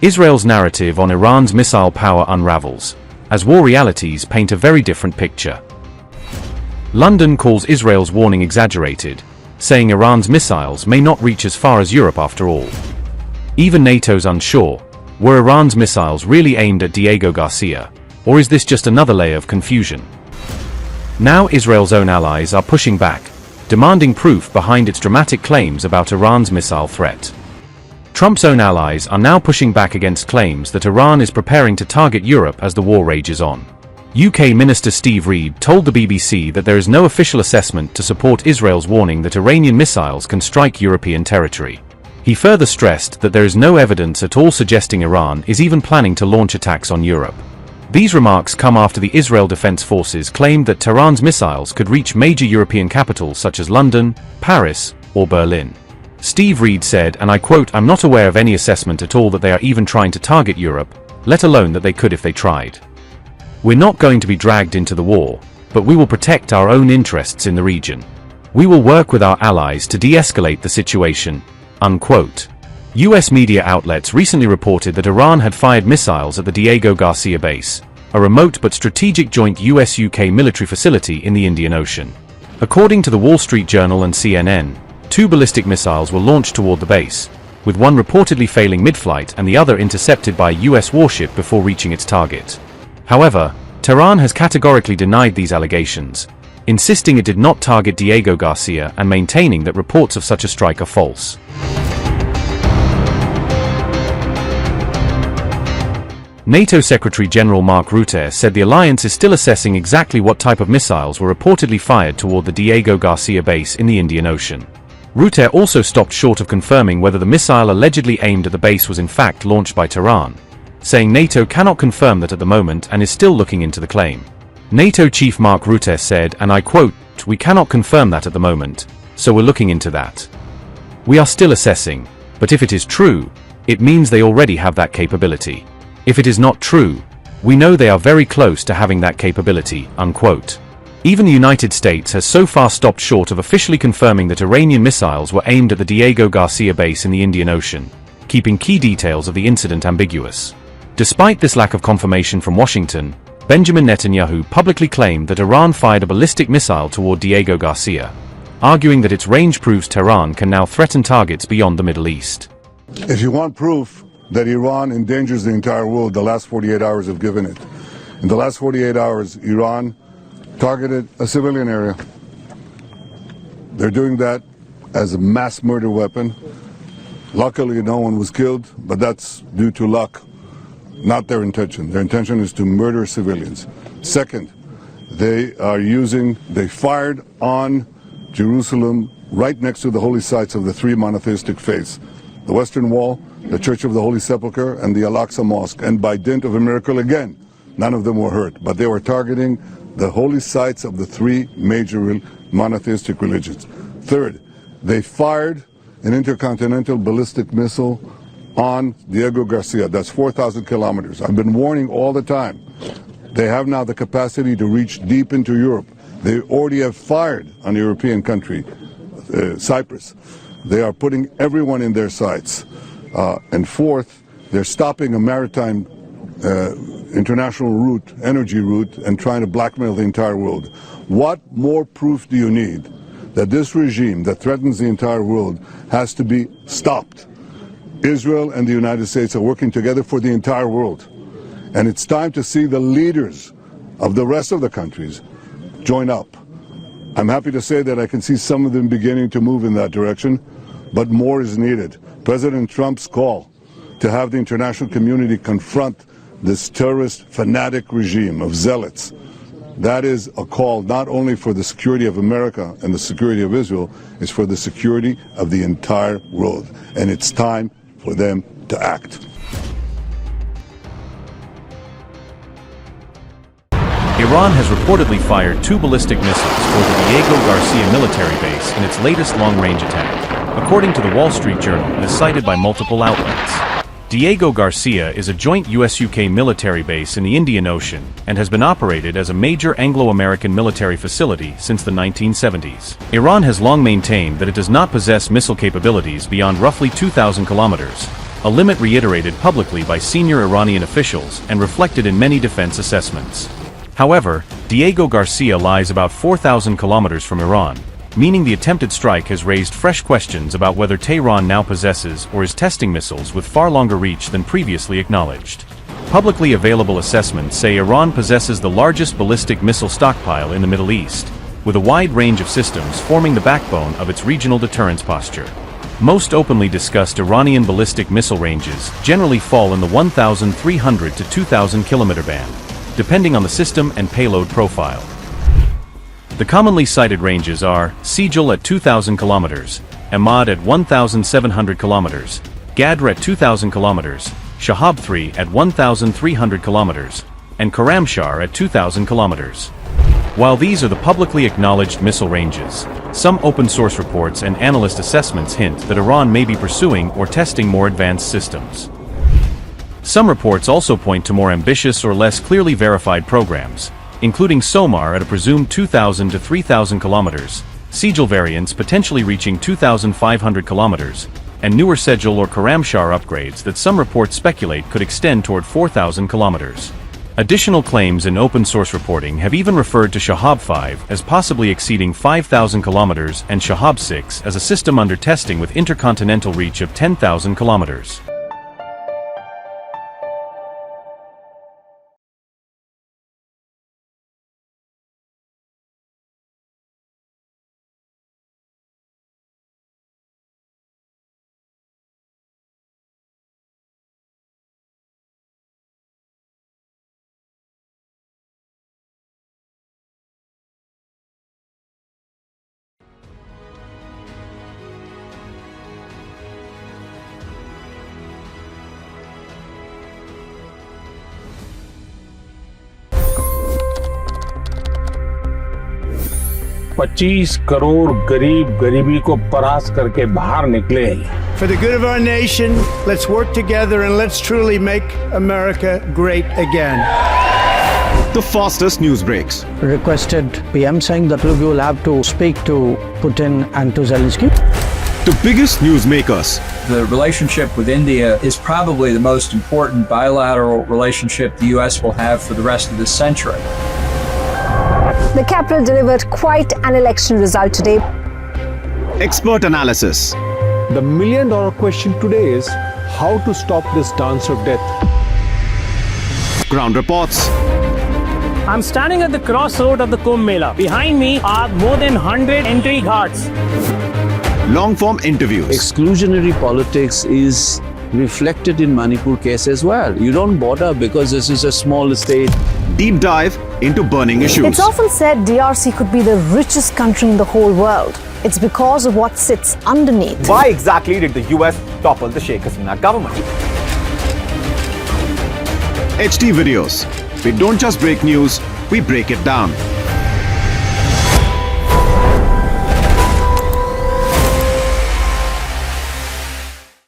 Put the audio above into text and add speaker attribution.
Speaker 1: Israel's narrative on Iran's missile power unravels, as war realities paint a very different picture. London calls Israel's warning exaggerated, saying Iran's missiles may not reach as far as Europe after all. Even NATO's unsure, were Iran's missiles really aimed at Diego Garcia, or is this just another layer of confusion? Now Israel's own allies are pushing back, demanding proof behind its dramatic claims about Iran's missile threat. Trump's own allies are now pushing back against claims that Iran is preparing to target Europe as the war rages on. UK Minister Steve Reed told the BBC that there is no official assessment to support Israel's warning that Iranian missiles can strike European territory. He further stressed that there is no evidence at all suggesting Iran is even planning to launch attacks on Europe. These remarks come after the Israel Defense Forces claimed that Tehran's missiles could reach major European capitals such as London, Paris, or Berlin. Steve Reed said, and I quote, "I'm not aware of any assessment at all that they are even trying to target Europe, let alone that they could if they tried. We're not going to be dragged into the war, but we will protect our own interests in the region. We will work with our allies to de-escalate the situation," unquote. US media outlets recently reported that Iran had fired missiles at the Diego Garcia base, a remote but strategic joint US-UK military facility in the Indian Ocean. According to the Wall Street Journal and CNN, 2 ballistic missiles were launched toward the base, with one reportedly failing mid-flight and the other intercepted by a US warship before reaching its target. However, Tehran has categorically denied these allegations, insisting it did not target Diego Garcia and maintaining that reports of such a strike are false. NATO Secretary-General Mark Rutte said the alliance is still assessing exactly what type of missiles were reportedly fired toward the Diego Garcia base in the Indian Ocean. Rutte also stopped short of confirming whether the missile allegedly aimed at the base was in fact launched by Tehran, saying NATO cannot confirm that at the moment and is still looking into the claim. NATO Chief Mark Rutte said, and I quote, "We cannot confirm that at the moment, so we're looking into that. We are still assessing, but if it is true, it means they already have that capability. If it is not true, we know they are very close to having that capability," unquote. Even the United States has so far stopped short of officially confirming that Iranian missiles were aimed at the Diego Garcia base in the Indian Ocean, keeping key details of the incident ambiguous. Despite this lack of confirmation from Washington, Benjamin Netanyahu publicly claimed that Iran fired a ballistic missile toward Diego Garcia, arguing that its range proves Tehran can now threaten targets beyond the Middle East.
Speaker 2: If you want proof that Iran endangers the entire world, the last 48 hours have given it. In the last 48 hours, Iran targeted a civilian area. They're doing that as a mass murder weapon. Luckily, no one was killed, but that's due to luck, not their intention. Their intention is to murder civilians. Second, they fired on Jerusalem right next to the holy sites of the 3 monotheistic faiths, the Western Wall, the Church of the Holy Sepulchre, and the Al-Aqsa Mosque. And by dint of a miracle again, none of them were hurt, but they were targeting the holy sites of the 3 major monotheistic religions. Third, they fired an intercontinental ballistic missile on Diego Garcia. That's 4,000 kilometers. I've been warning all the time. They have now the capacity to reach deep into Europe. They already have fired on a European country, Cyprus. They are putting everyone in their sights. And fourth, they're stopping a maritime international route, energy route, and trying to blackmail the entire world. What more proof do you need that this regime that threatens the entire world has to be stopped? Israel and the United States are working together for the entire world. And it's time to see the leaders of the rest of the countries join up. I'm happy to say that I can see some of them beginning to move in that direction, but more is needed. President Trump's call to have the international community confront this terrorist fanatic regime of zealots, that is a call not only for the security of America and the security of Israel, it's for the security of the entire world. And it's time for them to act.
Speaker 1: Iran has reportedly fired 2 ballistic missiles toward the Diego Garcia military base in its latest long-range attack, according to the Wall Street Journal, as cited by multiple outlets. Diego Garcia is a joint US-UK military base in the Indian Ocean and has been operated as a major Anglo-American military facility since the 1970s. Iran has long maintained that it does not possess missile capabilities beyond roughly 2,000 kilometers, a limit reiterated publicly by senior Iranian officials and reflected in many defense assessments. However, Diego Garcia lies about 4,000 kilometers from Iran, meaning the attempted strike has raised fresh questions about whether Tehran now possesses or is testing missiles with far longer reach than previously acknowledged. Publicly available assessments say Iran possesses the largest ballistic missile stockpile in the Middle East, with a wide range of systems forming the backbone of its regional deterrence posture. Most openly discussed Iranian ballistic missile ranges generally fall in the 1,300 to 2,000 kilometer band, depending on the system and payload profile. The commonly cited ranges are Sijil at 2,000 kilometers, Ahmad at 1,700 kilometers, Gadr at 2,000 kilometers, Shahab-3 at 1,300 kilometers, and Karamshar at 2,000 kilometers. While these are the publicly acknowledged missile ranges, some open-source reports and analyst assessments hint that Iran may be pursuing or testing more advanced systems. Some reports also point to more ambitious or less clearly verified programs, including SOMAR at a presumed 2,000 to 3,000 kilometers, Sijil variants potentially reaching 2,500 kilometers, and newer Sejil or Karamshar upgrades that some reports speculate could extend toward 4,000 kilometers. Additional claims in open-source reporting have even referred to Shahab-5 as possibly exceeding 5,000 kilometers and Shahab-6 as a system under testing with intercontinental reach of 10,000 kilometers.
Speaker 3: $25 crore गरीब गरीबी को परास्त करके बाहर निकले।
Speaker 4: For the good of our nation, let's work together and let's truly make America great again.
Speaker 5: The fastest news breaks.
Speaker 6: Requested PM saying that we will have to speak to Putin and to Zelensky.
Speaker 5: The biggest news makers.
Speaker 7: The relationship with India is probably the most important bilateral relationship the U.S. will have for the rest of this century.
Speaker 8: The capital delivered quite an election result today.
Speaker 5: Expert analysis.
Speaker 9: The million-dollar question today is how to stop this dance of death.
Speaker 5: Ground reports.
Speaker 10: I'm standing at the crossroad of the Kumbh Mela. Behind me are more than 100 entry ghats.
Speaker 5: Long-form interviews.
Speaker 11: Exclusionary politics is reflected in Manipur case as well. You don't bother because this is a small state.
Speaker 5: Deep dive into burning issues.
Speaker 8: It's often said DRC could be the richest country in the whole world. It's because of what sits underneath.
Speaker 12: Why exactly did the US topple the Sheikh Hasina government?
Speaker 5: HT videos. We don't just break news, we break it down.